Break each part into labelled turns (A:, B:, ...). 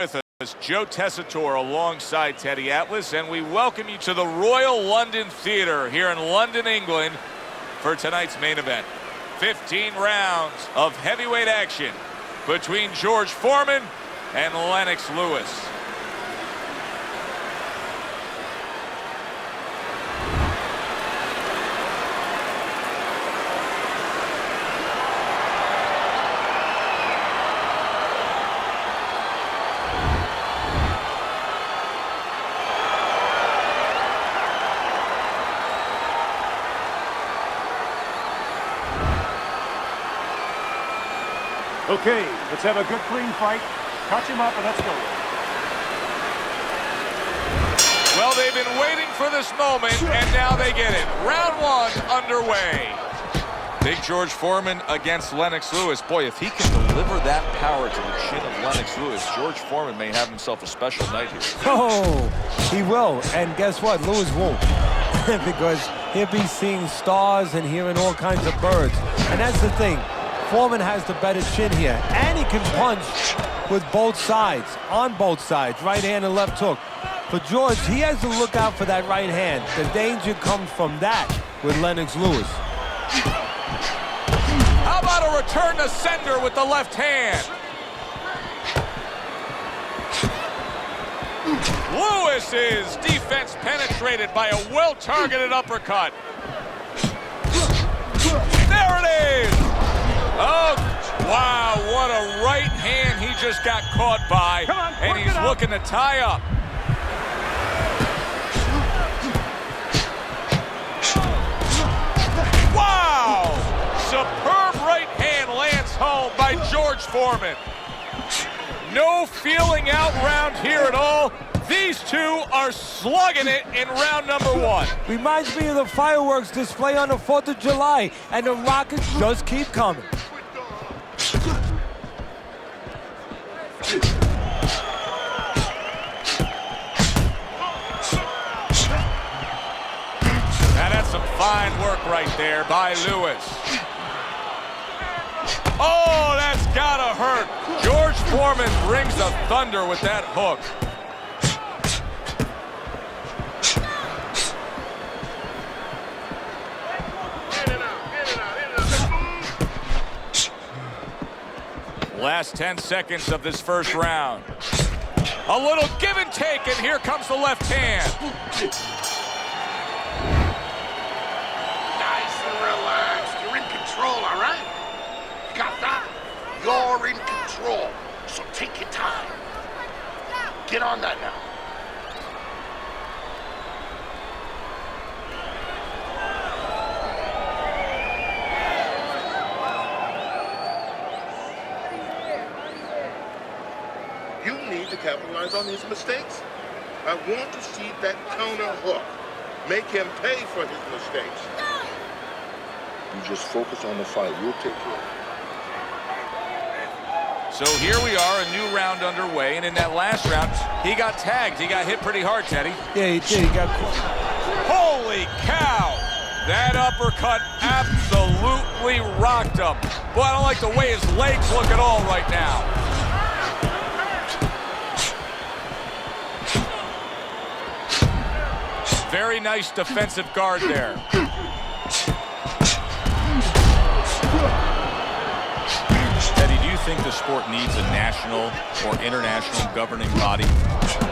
A: With us, Joe Tessitore alongside Teddy Atlas, and we welcome you to the Royal London Theatre here in London, England for tonight's main event. 15 rounds of heavyweight action between George Foreman and Lennox Lewis.
B: Okay, let's have a good, clean fight. Touch him up and let's go.
A: Well, they've been waiting for this moment, and now they get it. Round one underway. Big George Foreman against Lennox Lewis. Boy, if he can deliver that power to the chin of Lennox Lewis, George Foreman may have himself a special night here.
C: Oh, he will. And guess what? Lewis won't. Because he'll be seeing stars and hearing all kinds of birds. And that's the thing. Foreman has the better chin here, and he can punch with both sides, on both sides, right hand and left hook. For George, he has to look out for that right hand. The danger comes from that with Lennox Lewis.
A: How about a return to sender with the left hand? Lewis's defense penetrated by a well-targeted uppercut. There it is! Oh, wow, what a right hand he just got caught by. And he's looking to tie up. Wow! Superb right hand lands home by George Foreman. No feeling out round here at all. These two are slugging it in round number one.
C: Reminds me of the fireworks display on the 4th of July, and the rockets just keep coming.
A: Now that's some fine work right there by Lewis. Oh, that's gotta hurt. George Foreman brings the thunder with that hook. Last 10 seconds of this first round. A little give and take, and here comes the left hand.
D: Nice and relaxed. You're in control, all right? Got that? You're in control. So take your time. Get on that now. You need to capitalize on his mistakes. I want to see that counter hook. Make him pay for his mistakes. You just focus on the fight. We'll take care of it.
A: So here we are, a new round underway, and in that last round, he got tagged. He got hit pretty hard, Teddy.
C: Yeah, he did. He got caught.
A: Holy cow! That uppercut absolutely rocked him. Boy, I don't like the way his legs look at all right now. Very nice defensive guard there. Teddy, do you think the sport needs a national or international governing body?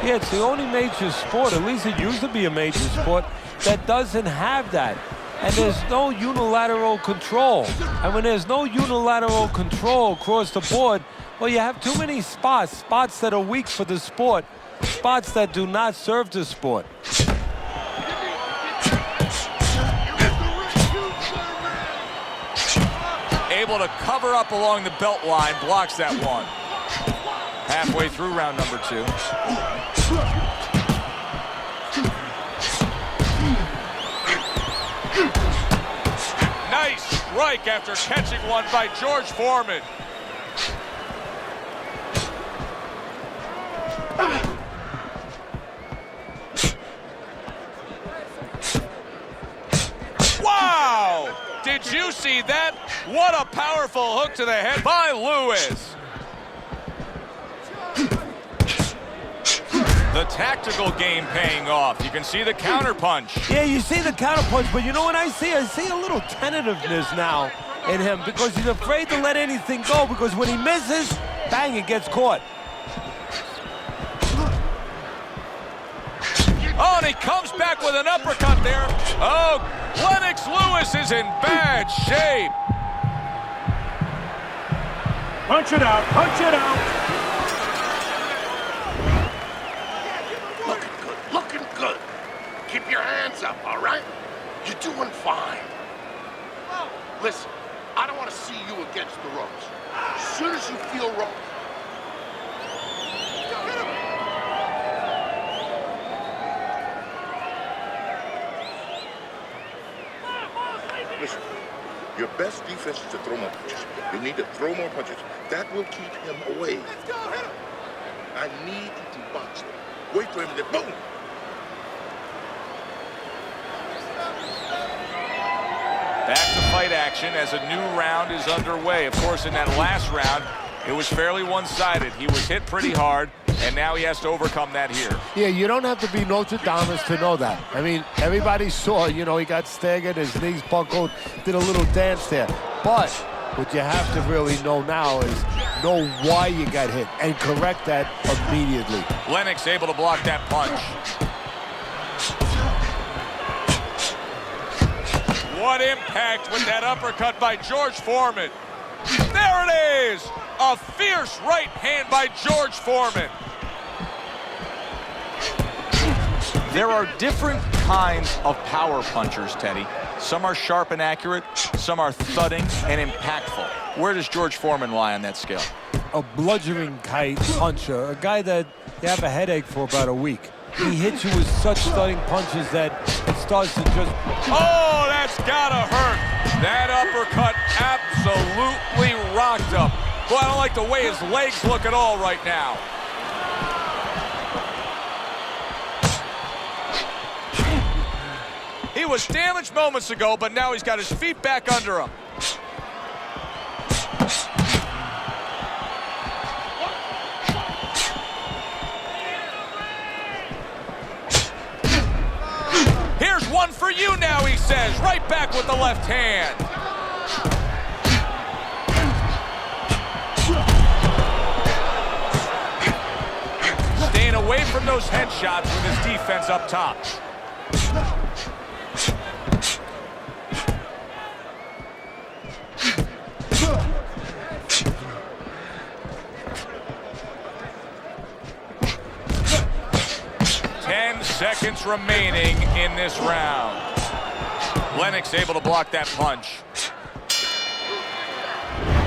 C: Yeah, it's the only major sport, at least it used to be a major sport, that doesn't have that. And there's no unilateral control. And when there's no unilateral control across the board, well, you have too many spots that are weak for the sport, spots that do not serve the sport.
A: Able to cover up along the belt line, blocks that one. Halfway through round number two. Nice strike after catching one by George Foreman. Wow! Did you see that? What a powerful hook to the head by Lewis. tactical game paying off. You can see the counter punch.
C: Yeah, you see the counter punch, but you know what I see? I see a little tentativeness now in him because he's afraid to let anything go because when he misses, bang, it gets caught.
A: Oh, and he comes back with an uppercut there. Oh, Lennox Lewis is in bad shape.
B: Punch it out. Punch it out.
D: Looking good. Looking good. Keep your hands up, all right? You're doing fine. Listen, I don't want to see you against the ropes. As soon as you feel wrong. Listen, your best defense is to throw more punches. You need to throw more punches. That will keep him away. Let's go, hit him. I need you to box him. Wait for him to boom.
A: Back to fight action as a new round is underway. Of course, in that last round, it was fairly one-sided. He was hit pretty hard, and now he has to overcome that here.
C: Yeah, you don't have to be Notre Dame to know that. I mean, everybody saw, you know, he got staggered, his knees buckled, did a little dance there. But what you have to really know now is know why you got hit and correct that immediately.
A: Lennox able to block that punch. What impact with that uppercut by George Foreman. There it is! A fierce right hand by George Foreman. There are different kinds of power punchers, Teddy. Some are sharp and accurate, some are thudding and impactful. Where does George Foreman lie on that scale?
C: A bludgeoning puncher, a guy that you have a headache for about a week. He hits you with such thudding punches that it starts to just...
A: Oh, that's gotta hurt. That uppercut absolutely rocked him. Boy, I don't like the way his legs look at all right now. He was damaged moments ago, but now he's got his feet back under him. Here's one for you now, he says, right back with the left hand. Staying away from those headshots with his defense up top. Seconds remaining in this round. Lennox able to block that punch.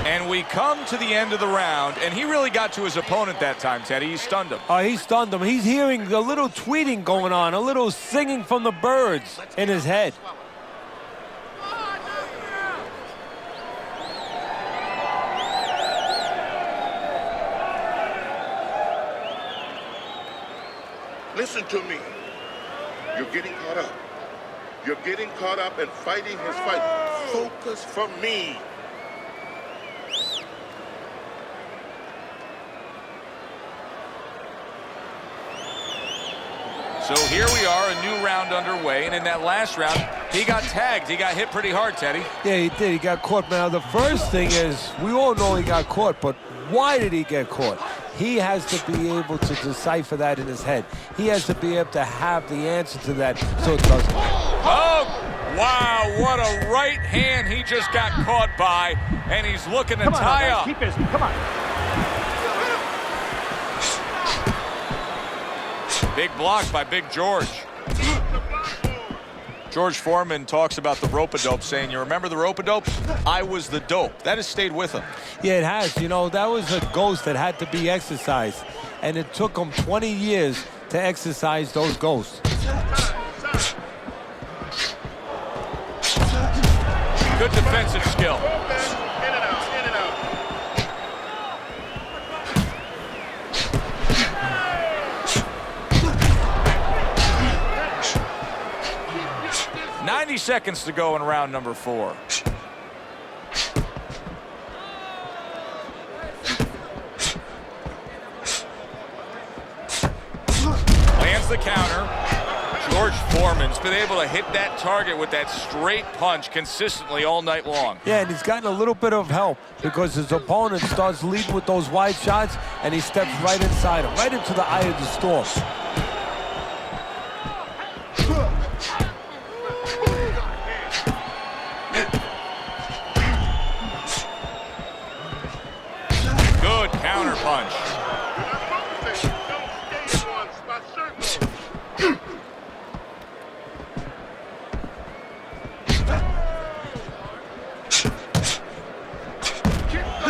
A: And we come to the end of the round, and he really got to his opponent that time, Teddy. He stunned him.
C: He stunned him. He's hearing a little tweeting going on, a little singing from the birds in his head.
D: Listen to me. You're getting caught up. You're getting caught up and fighting his fight. Focus for me.
A: So here we are, a new round underway, and in that last round, he got tagged. He got hit pretty hard, Teddy.
C: Yeah, he did. He got caught. Now, the first thing is, we all know he got caught, but why did he get caught? He has to be able to decipher that in his head. He has to be able to have the answer to that, so it doesn't.
A: Oh, wow, what a right hand he just got caught by, and he's looking to tie up.
B: Keep busy. Come on.
A: Big block by Big George. George Foreman talks about the rope-a-dope, saying, you remember the rope-a-dope? I was the dope. That has stayed with him.
C: Yeah, it has. You know, that was a ghost that had to be exercised. And it took him 20 years to exercise those ghosts.
A: Good defensive skill.
D: In and out, in and out.
A: 90 seconds to go in round number 4. the counter. George Foreman's been able to hit that target with that straight punch consistently all night long.
C: Yeah, and he's gotten a little bit of help because his opponent starts leading with those wide shots, and he steps right inside him, right into the eye of the storm.
A: Good counter punch.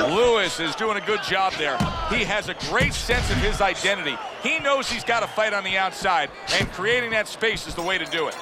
A: Lewis is doing a good job there. He has a great sense of his identity. He knows he's got to fight on the outside, and creating that space is the way to do it.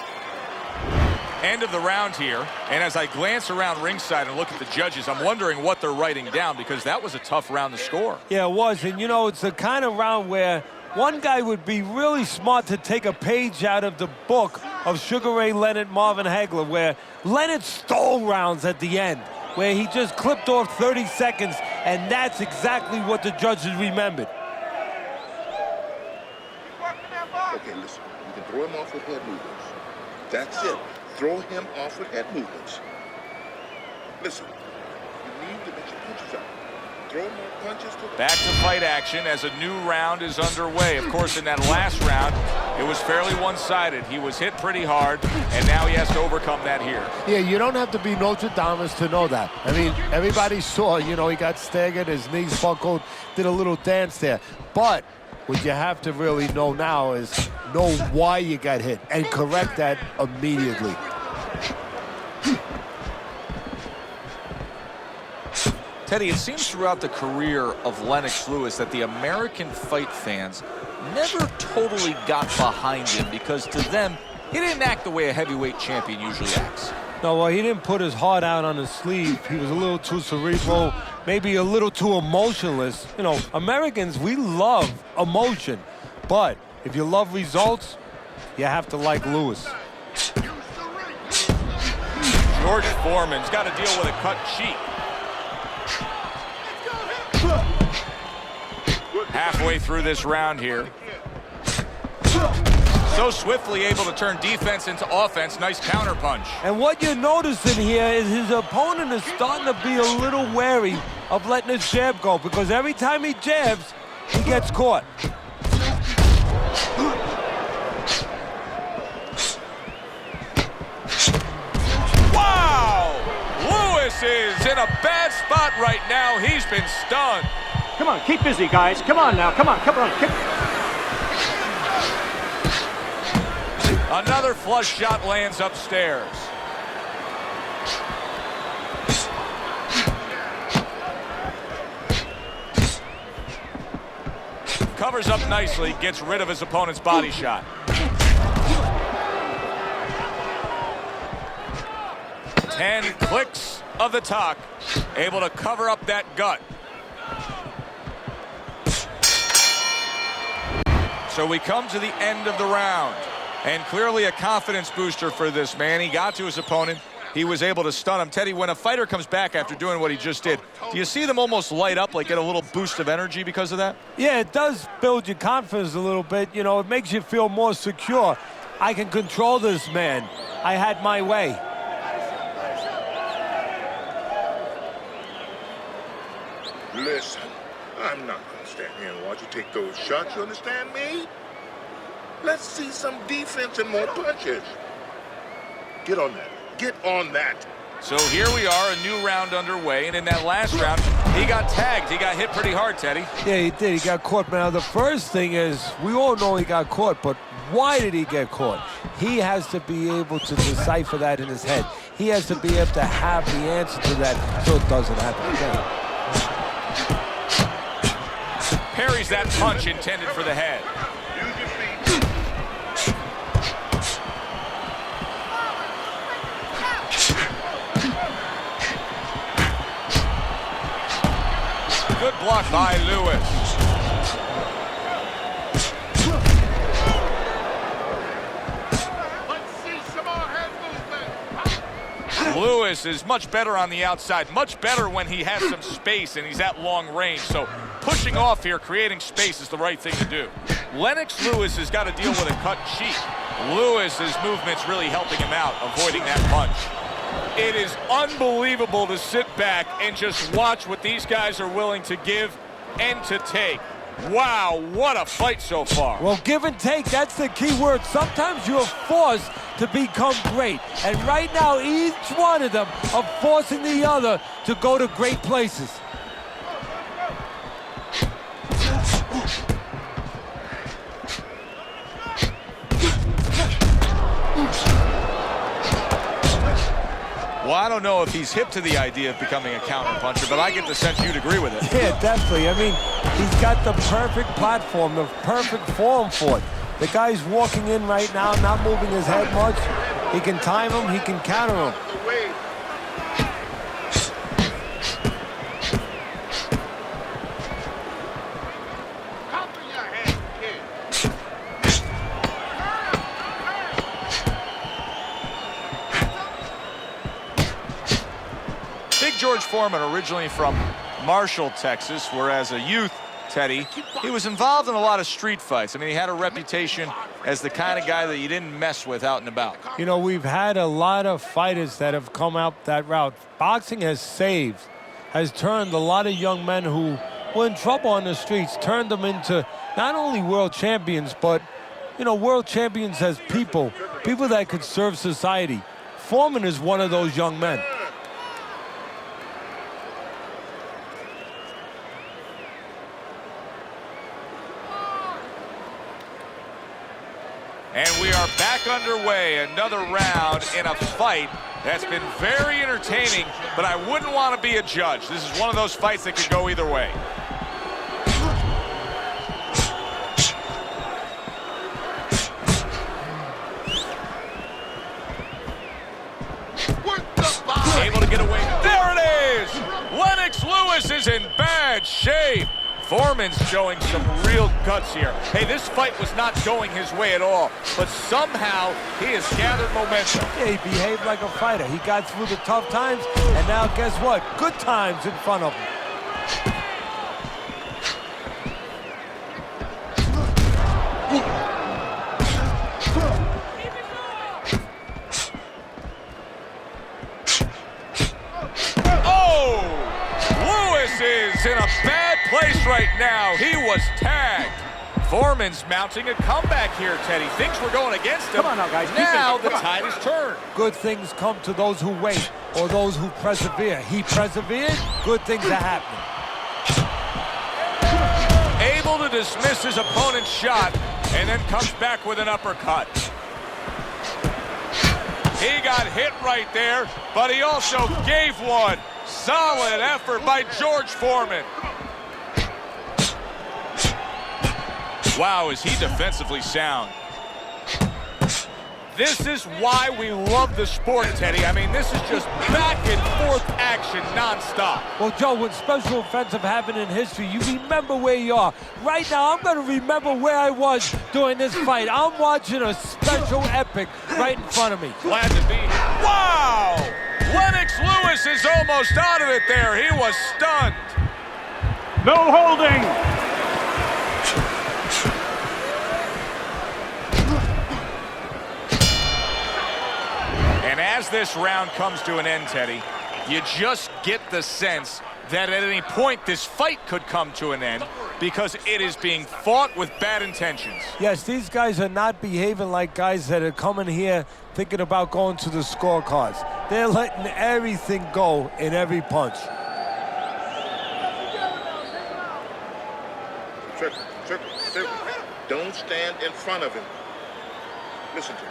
A: End of the round here, and as I glance around ringside and look at the judges, I'm wondering what they're writing down, because that was a tough round to score.
C: Yeah, it was, and you know, it's the kind of round where one guy would be really smart to take a page out of the book of Sugar Ray Leonard, Marvin Hagler, where Leonard stole rounds at the end, where he just clipped off 30 seconds, and that's exactly what the judges remembered.
D: Okay, listen, you can throw him off with head movements. That's it. Throw him off with head movements. Listen, you need to mix your punches up. Throw more punches to the
A: Back to fight action as a new round is underway. Of course, in that last round, it was fairly one-sided. He was hit pretty hard, and now he has to overcome that here.
C: Yeah, you don't have to be Nostradamus to know that. I mean, everybody saw, you know, he got staggered, his knees buckled, did a little dance there. But what you have to really know now is know why you got hit and correct that immediately.
A: Teddy, it seems throughout the career of Lennox Lewis that the American fight fans never totally got behind him, because to them, he didn't act the way a heavyweight champion usually acts.
C: No, well, he didn't put his heart out on his sleeve. He was a little too cerebral, maybe a little too emotionless. You know, Americans, we love emotion. But if you love results, you have to like Lewis.
A: George Foreman's got to deal with a cut cheek. Halfway through this round here. So swiftly able to turn defense into offense. Nice counter punch.
C: And what you're noticing here is his opponent is starting to be a little wary of letting his jab go, because every time he jabs, he gets caught.
A: Wow! Lewis is in a bad spot right now. He's been stunned.
B: Come on, keep busy, guys. Come on now. Come on.
A: Another flush shot lands upstairs. Covers up nicely, gets rid of his opponent's body shot. Ten clicks of the talk, able to cover up that gut. So we come to the end of the round, and clearly a confidence booster for this man. He got to his opponent. He was able to stun him. Teddy, when a fighter comes back after doing what he just did, do you see them almost light up, like get a little boost of energy because of that?
C: Yeah, it does build your confidence a little bit. You know, it makes you feel more secure. I can control this man. I had my way.
D: Listen, I'm not going to stand here and watch you take those shots, you understand me? Let's see some defense and more punches. Get on that. Get on that.
A: So here we are, a new round underway, and in that last round, he got tagged. He got hit pretty hard, Teddy.
C: Yeah, he did. He got caught. Now, the first thing is, we all know he got caught, but why did he get caught? He has to be able to decipher that in his head. He has to be able to have the answer to that so it doesn't happen again.
A: Parries that punch intended for the head.
D: Use your feet.
A: Good block by Lewis.
D: Let's see some more head movement.
A: Lewis is much better on the outside, much better when he has some space and he's at long range. So pushing off here, creating space is the right thing to do. Lennox Lewis has got to deal with a cut cheek. Lewis's movement's really helping him out, avoiding that punch. It is unbelievable to sit back and just watch what these guys are willing to give and to take. Wow, what a fight so far.
C: Well, give and take, that's the key word. Sometimes you're forced to become great. And right now, each one of them are forcing the other to go to great places.
A: Well, I don't know if he's hip to the idea of becoming a counter-puncher, but I get the sense you'd agree with it.
C: Yeah, definitely. I mean, he's got the perfect platform, the perfect form for it. The guy's walking in right now, not moving his head much. He can time him, he can counter him.
A: George Foreman, originally from Marshall, Texas, where as a youth, Teddy, he was involved in a lot of street fights. I mean, he had a reputation as the kind of guy that you didn't mess with out and about.
C: You know, we've had a lot of fighters that have come out that route. Boxing has turned a lot of young men who were in trouble on the streets, turned them into not only world champions, but, you know, world champions as people that could serve society. Foreman is one of those young men.
A: And we are back underway, another round in a fight that's been very entertaining, but I wouldn't want to be a judge. This is one of those fights that could go either way. Able to get away. There it is! Lennox Lewis is in bad shape. Foreman's showing some real guts here. Hey, this fight was not going his way at all, but somehow he has gathered momentum.
C: Yeah, he behaved like a fighter. He got through the tough times, and now guess what? Good times in front of him.
A: Is in a bad place right now. He was tagged. Foreman's mounting a comeback here, Teddy. Things were going against him.
B: Come on now, guys.
A: Now the tide is turned.
C: Good things come to those who wait or those who persevere. He persevered, good things are happening.
A: Able to dismiss his opponent's shot and then comes back with an uppercut. He got hit right there, but he also gave one. Solid effort by George Foreman. Wow, is he defensively sound. This is why we love the sport, Teddy. I mean, this is just back and forth action nonstop.
C: Well, Joe, when special offensive happened in history, you remember where you are. Right now, I'm going to remember where I was during this fight. I'm watching a special epic right in front of me.
A: Glad to be here. Wow! Lennox Lewis is almost out of it there. He was stunned.
B: No holding.
A: And as this round comes to an end, Teddy, you just get the sense that at any point this fight could come to an end because it is being fought with bad intentions.
C: Yes, these guys are not behaving like guys that are coming here thinking about going to the scorecards. They're letting everything go in every punch.
D: Circle. Don't stand in front of him. Listen to me.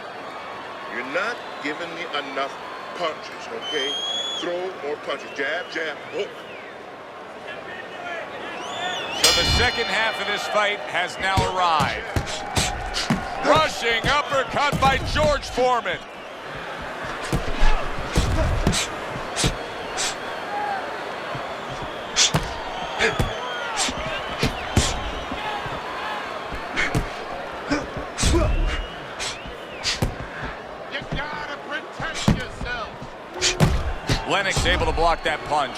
D: You're not giving me enough punches, okay? Throw more punches. Jab, hook.
A: So the second half of this fight has now arrived. Rushing uppercut by George Foreman.
D: You gotta protect yourself.
A: Lennox able to block that punch.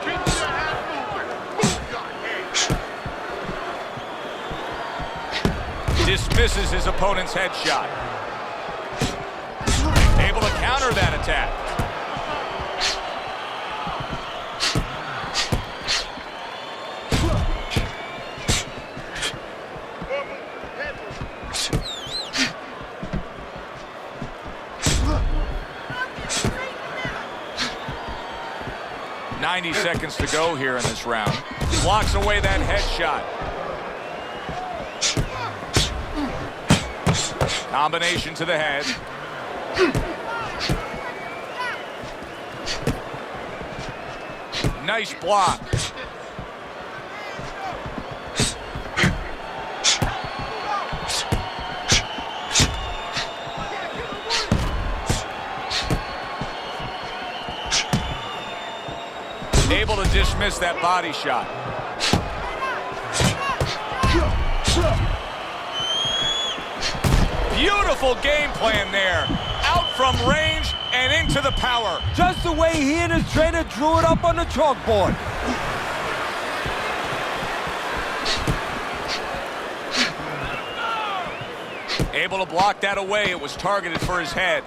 D: Keep your hand moving.
A: Dismisses his opponent's headshot. Able to counter that attack. .90 seconds to go here in this round. Blocks away that headshot. Combination to the head. Nice block. Able to dismiss that body shot. Beautiful game plan there. Out from range and into the power.
C: Just the way he and his trainer drew it up on the chalkboard.
A: Able to block that away. It was targeted for his head.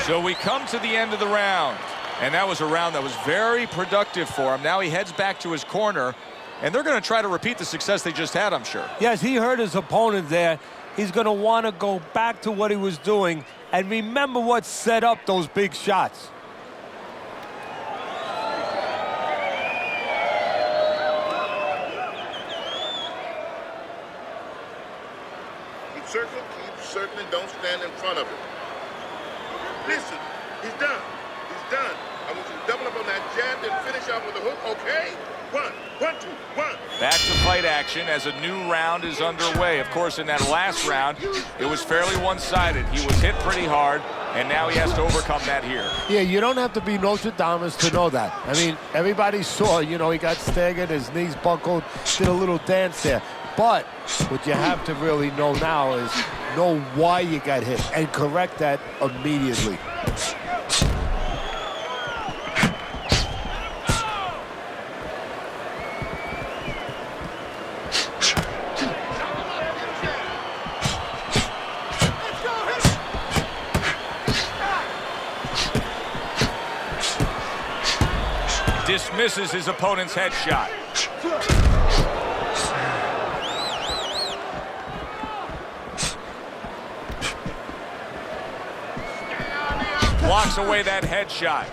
A: So we come to the end of the round. And that was a round that was very productive for him. Now he heads back to his corner. And they're going to try to repeat the success they just had, I'm sure.
C: Yes, he hurt his opponent there. He's going to want to go back to what he was doing and remember what set up those big shots.
D: Keep circling, don't stand in front of him. Listen, he's done. He's done. I want you to double up on that jab, then finish off with a hook, okay? 1, 2, 1.
A: Back to fight action as a new round is underway. Of course, in that last round, it was fairly one-sided. He was hit pretty hard, and now he has to overcome that here.
C: Yeah, you don't have to be Nostradamus to know that. I mean, everybody saw, you know, he got staggered, his knees buckled, did a little dance there. But what you have to really know now is know why you got hit and correct that immediately.
A: Dismisses his opponent's headshot. Blocks away that headshot.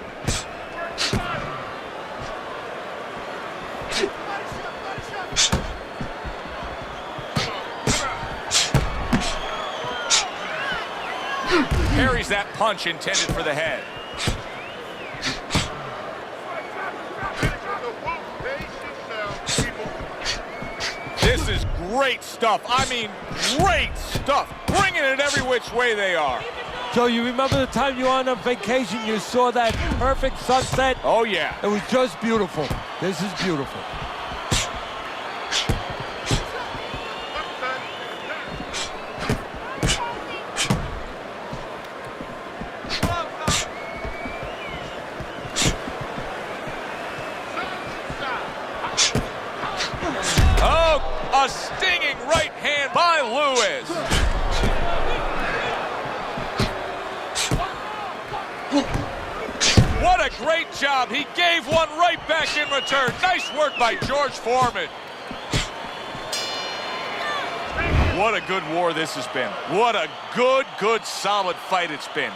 A: Parries that punch intended for the head. This is great stuff. I mean, great stuff. Bringing it every which way they are.
C: Joe, you remember the time you were on a vacation, you saw that perfect sunset?
A: Oh, yeah.
C: It was just beautiful. This is beautiful.
A: Oh, a stinging right hand by Lewis. What a great job. He gave one right back in return. Nice work by George Foreman. What a good war this has been. What a good, solid fight it's been.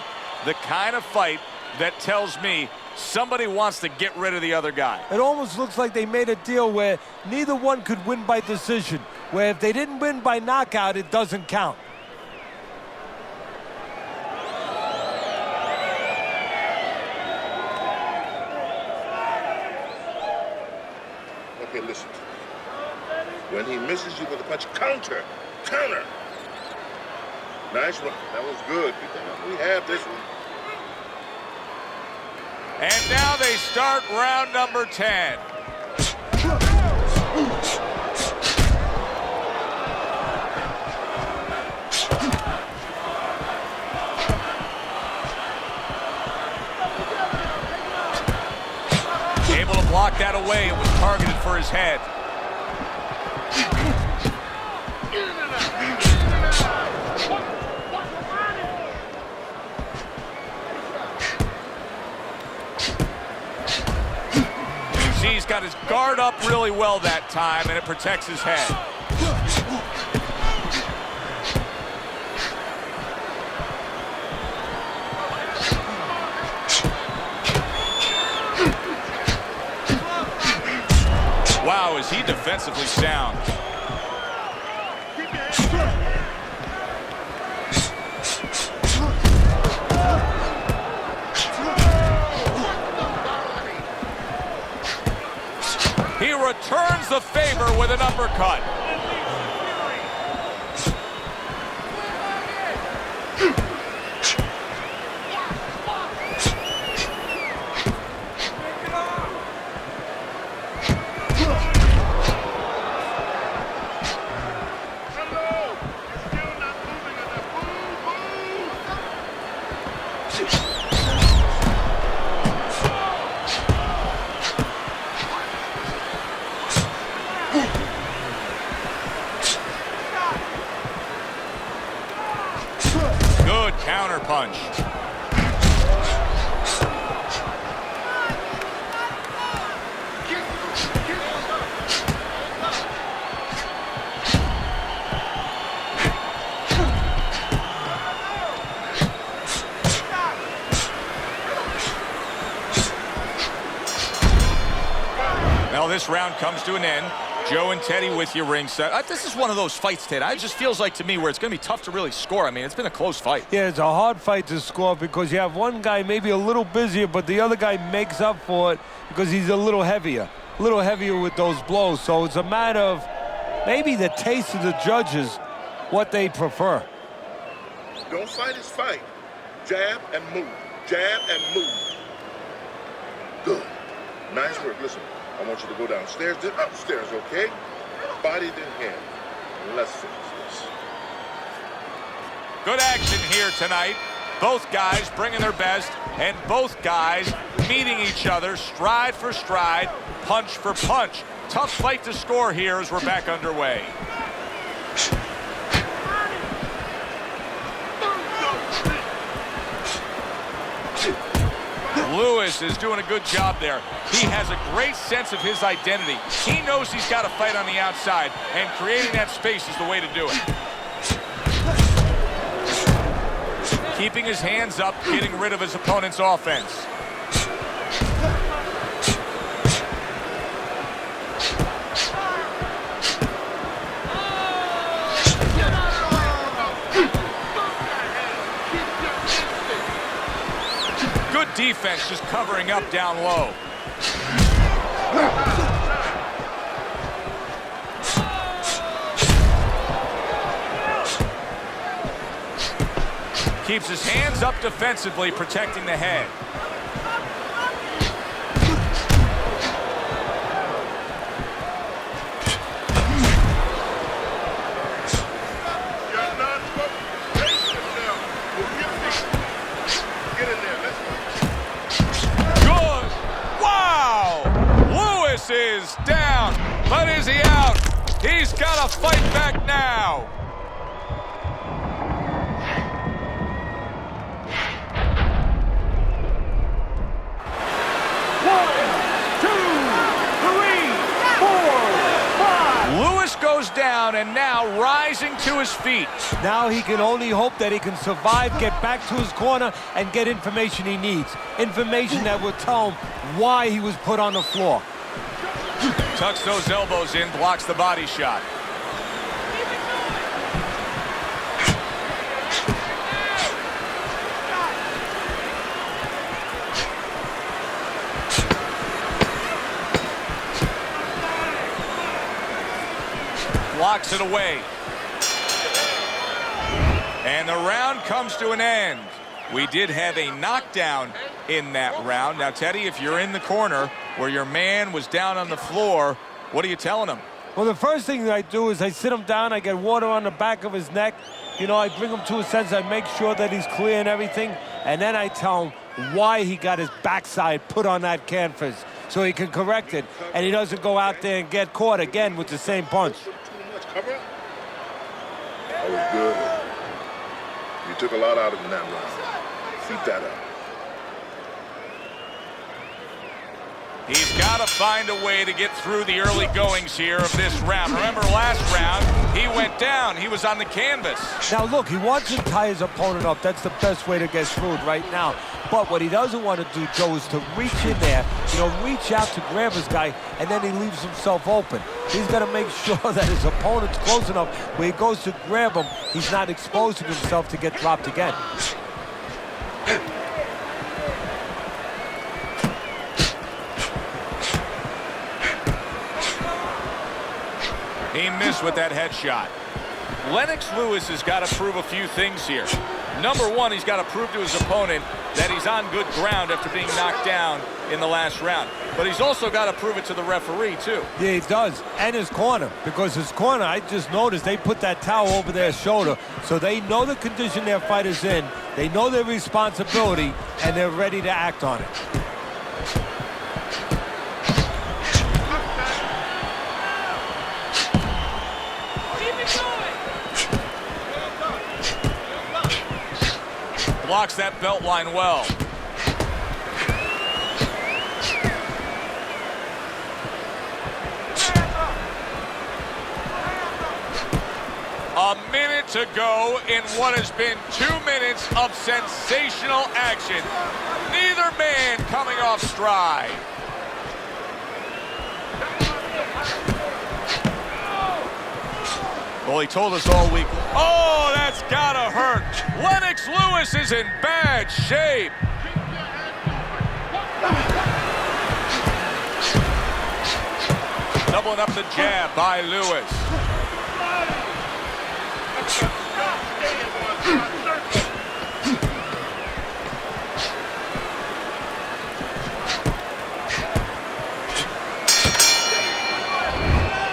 A: The kind of fight that tells me somebody wants to get rid of the other guy.
C: It almost looks like they made a deal where neither one could win by decision, where if they didn't win by knockout, it doesn't count.
D: Okay, listen. When he misses you with a punch, counter. Nice one. That was good. We have this one.
A: And now they start round number 10. Able to blocked that away. It was targeted for his head. He's got his guard up really well that time, and it protects his head. Wow, is he defensively sound. He returns the favor with an uppercut. Good counter punch. Now this round comes to an end. Joe and Teddy with you ringside. This is one of those fights, Ted. It just feels like to me where it's going to be tough to really score. I mean, it's been a close fight.
C: Yeah, it's a hard fight to score because you have one guy maybe a little busier, but the other guy makes up for it because he's a little heavier with those blows. So it's a matter of maybe the taste of the judges, what they prefer.
D: Don't fight his fight. Jab and move. Jab and move. Good. Nice work. Listen, I want you to go downstairs, then upstairs, okay? Body, then hand. Let's finish this.
A: Good action here tonight. Both guys bringing their best, and both guys meeting each other stride for stride, punch for punch. Tough fight to score here as we're back underway. Lewis is doing a good job there. He has a great sense of his identity. He knows he's got to fight on the outside, and creating that space is the way to do it. Keeping his hands up, getting rid of his opponent's offense. Good defense, just covering up down low. Keeps his hands up defensively, protecting the head. Good. Wow! Lewis is down, but is he out? He's got to fight back now. Goes down and now rising to his feet.
C: Now he can only hope that he can survive, get back to his corner, and get information he needs. Information that will tell him why he was put on the floor.
A: Tucks those elbows in, blocks the body shot. Blocks it away. And the round comes to an end. We did have a knockdown in that round. Now, Teddy, if you're in the corner where your man was down on the floor, what are you telling him?
C: Well, the first thing that I do is I sit him down, I get water on the back of his neck. You know, I bring him to a sense, I make sure that he's clear and everything, and then I tell him why he got his backside put on that canvas. so he can correct it, and he doesn't go out there and get caught again with the same punch.
D: Too much cover. That was good. You took a lot out of him in that round. Keep that up.
A: He's got to find a way to get through the early goings here of this round. Remember last round, he went down. He was on the canvas.
C: Now look, he wants to tie his opponent up. That's the best way to get through it right now. But what he doesn't want to do, Joe, is to reach in there, reach out to grab his guy, and then he leaves himself open. He's got to make sure that his opponent's close enough where he goes to grab him, he's not exposing himself to get dropped again.
A: He missed with that headshot. Lennox Lewis has got to prove a few things here. Number one, he's got to prove to his opponent that he's on good ground after being knocked down in the last round. But he's also got to prove it to the referee, too.
C: Yeah, he does. And his corner. Because his corner, I just noticed, they put that towel over their shoulder. So they know the condition their fighter's in. They know their responsibility, and they're ready to act on it.
A: Blocks that belt line well. A minute to go in what has been 2 minutes of sensational action. Neither man coming off stride. Well, he told us all week. Oh, that's gotta hurt. Lennox Lewis is in bad shape. Doubling up the jab by Lewis.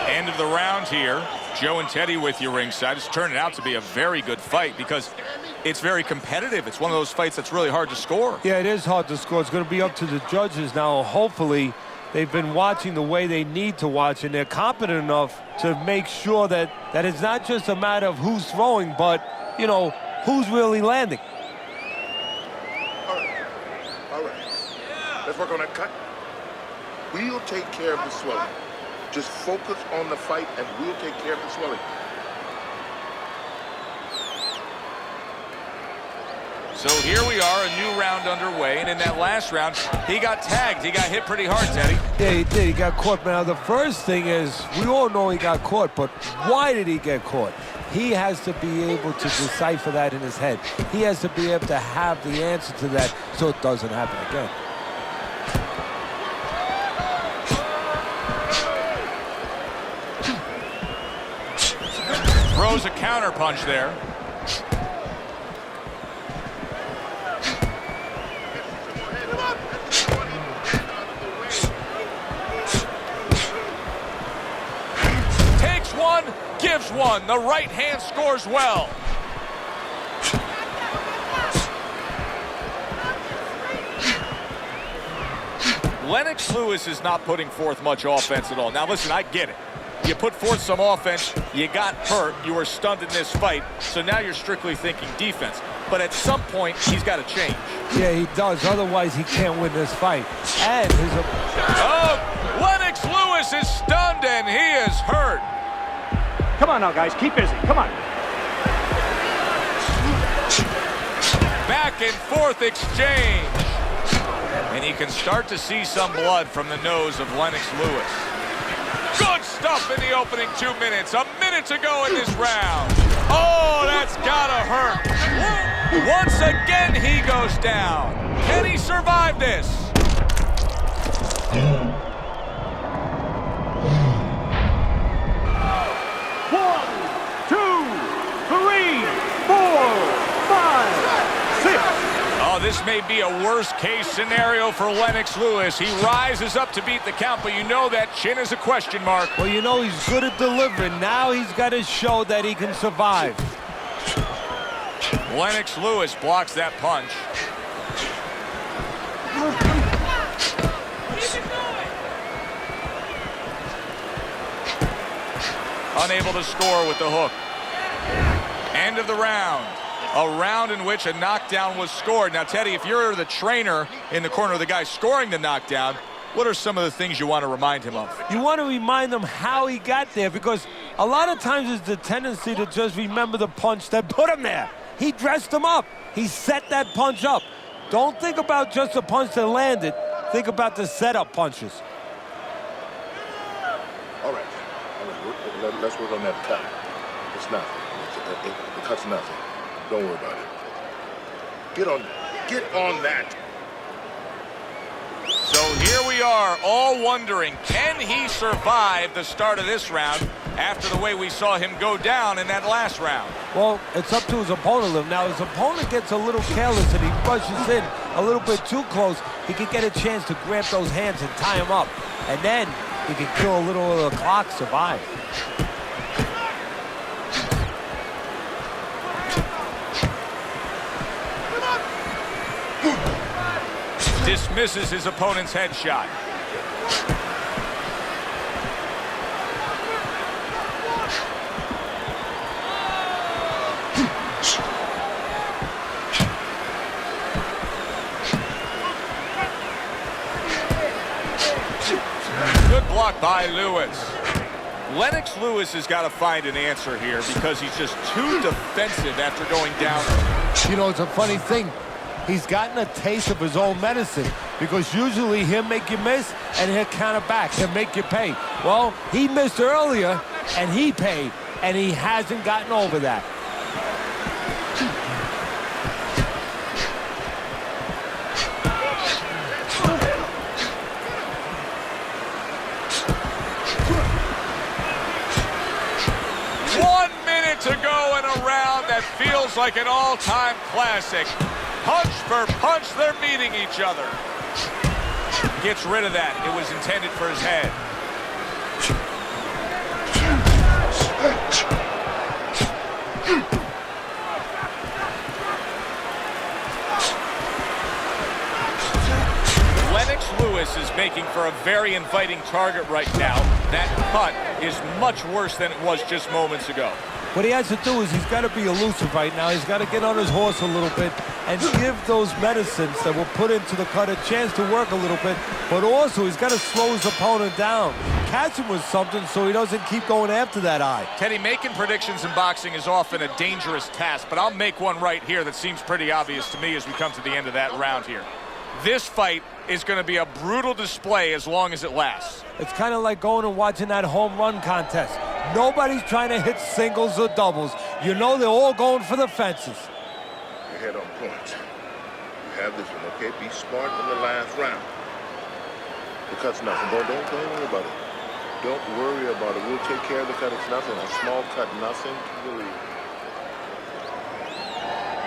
A: End of the round here. Joe and Teddy with you ringside. It's turning out to be a very good fight because it's very competitive. It's one of those fights that's really hard to score.
C: Yeah, it is hard to score. It's going to be up to the judges now. Hopefully, they've been watching the way they need to watch, and they're competent enough to make sure that it's not just a matter of who's throwing, but, who's really landing.
D: All right. Let's work on that cut. We'll take care of the swelling. Just focus on the fight, and we'll take care of the swelling.
A: So here we are, a new round underway, and in that last round, he got tagged. He got hit pretty hard, Teddy.
C: Yeah, he did. He got caught. Now, the first thing is, we all know he got caught, but why did he get caught? He has to be able to decipher that in his head. He has to be able to have the answer to that so it doesn't happen again.
A: Throws a counter punch there. Takes one, gives one. The right hand scores well. Lennox Lewis is not putting forth much offense at all. Now listen, I get it. You put forth some offense, you got hurt, you were stunned in this fight, so now you're strictly thinking defense. But at some point, he's got to change.
C: Yeah, he does. Otherwise, he can't win this fight. And his...
A: Oh, Lennox Lewis is stunned and he is hurt.
B: Come on now, guys. Keep busy. Come on.
A: Back and forth exchange. And you can start to see some blood from the nose of Lennox Lewis. Good stuff in the opening 2 minutes. A minute to go in this round. Oh, that's gotta hurt. Once again, he goes down. Can he survive this?
B: 1, 2, 3, 4, 5, 6.
A: Oh, this may be a worst-case scenario for Lennox Lewis. He rises up to beat the count, but you know that chin is a question mark.
C: Well, he's good at delivering. Now he's got to show that he can survive.
A: Lennox Lewis blocks that punch. unable to score with the hook. End of the round. A round in which a knockdown was scored. Now, Teddy, if you're the trainer in the corner of the guy scoring the knockdown, what are some of the things you want to remind him of?
C: You want to remind him how he got there, because a lot of times it's the tendency to just remember the punch that put him there. He dressed him up. He set that punch up. Don't think about just the punch that landed. Think about the setup punches.
D: All right. Let's work on that cut. It's nothing. The cut's nothing. Don't worry about it. Get on that.
A: So here we are, all wondering, can he survive the start of this round after the way we saw him go down in that last round?
C: Well, it's up to his opponent. Now, his opponent gets a little careless and he rushes in a little bit too close. He can get a chance to grab those hands and tie him up. And then he can kill a little of the clock, survive.
A: Dismisses his opponent's headshot. Good block by Lewis. Lennox Lewis has got to find an answer here because he's just too defensive after going down.
C: You know, it's a funny thing. He's gotten a taste of his own medicine, because usually he'll make you miss and he'll counter back. He'll make you pay. Well, he missed earlier and he paid, and he hasn't gotten over that.
A: To go in a round that feels like an all-time classic. Punch for punch, they're meeting each other. Gets rid of that. It was intended for his head. Lennox Lewis is making for a very inviting target right now. That cut is much worse than it was just moments ago.
C: What he has to do is he's got to be elusive right now. He's got to get on his horse a little bit and give those medicines that were put into the cut a chance to work a little bit. But also, he's got to slow his opponent down. Catch him with something so he doesn't keep going after that eye.
A: Teddy, making predictions in boxing is often a dangerous task, but I'll make one right here that seems pretty obvious to me as we come to the end of that round here. This fight is going to be a brutal display as long as it lasts.
C: It's kind of like going and watching that home run contest. Nobody's trying to hit singles or doubles. You know they're all going for the fences.
D: Your head on point. You have this one, okay? Be smart in the last round. The cut's nothing. Don't worry about it. Don't worry about it. We'll take care of the cut. It's nothing. A small cut, nothing to worry.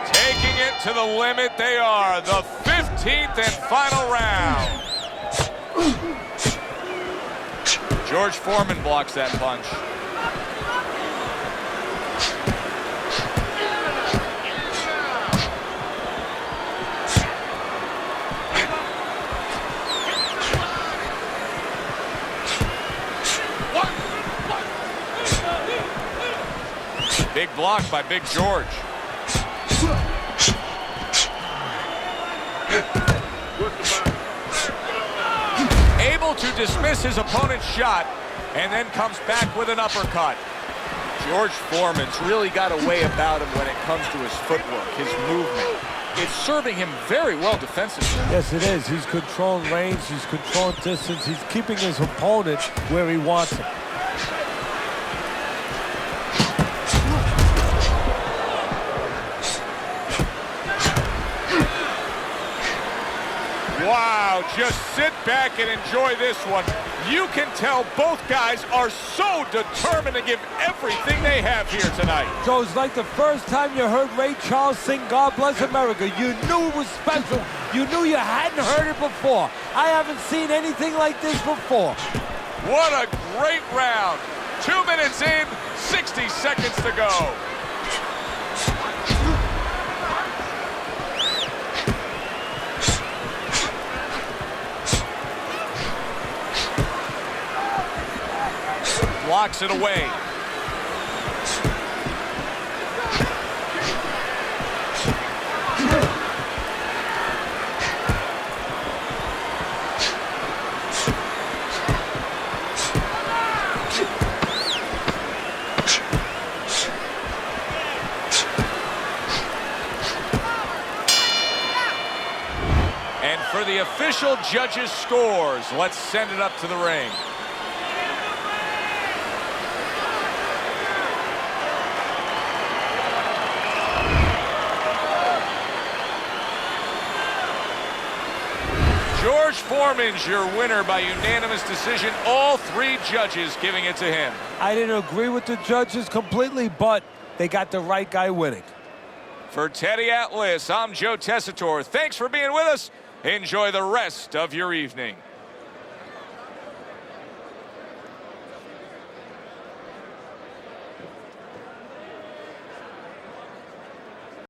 A: Taking it to the limit, they are. The 15th and final round. George Foreman blocks that punch. Big block by Big George. Able to dismiss his opponent's shot and then comes back with an uppercut. George Foreman's really got a way about him when it comes to his footwork, his movement. It's serving him very well defensively.
C: Yes, it is. He's controlling range. He's controlling distance. He's keeping his opponent where he wants him.
A: Wow, just sit back and enjoy this one. You can tell both guys are so determined to give everything they have here tonight.
C: So it's like the first time you heard Ray Charles sing God Bless America. You knew it was special. You knew you hadn't heard it before. I haven't seen anything like this before.
A: What a great round. 2 minutes in, 60 seconds to go. Blocks it away. And for the official judges' scores, let's send it up to the ring. George Foreman's your winner by unanimous decision. All three judges giving it to him.
C: I didn't agree with the judges completely, but they got the right guy winning.
A: For Teddy Atlas, I'm Joe Tessitore. Thanks for being with us. Enjoy the rest of your evening.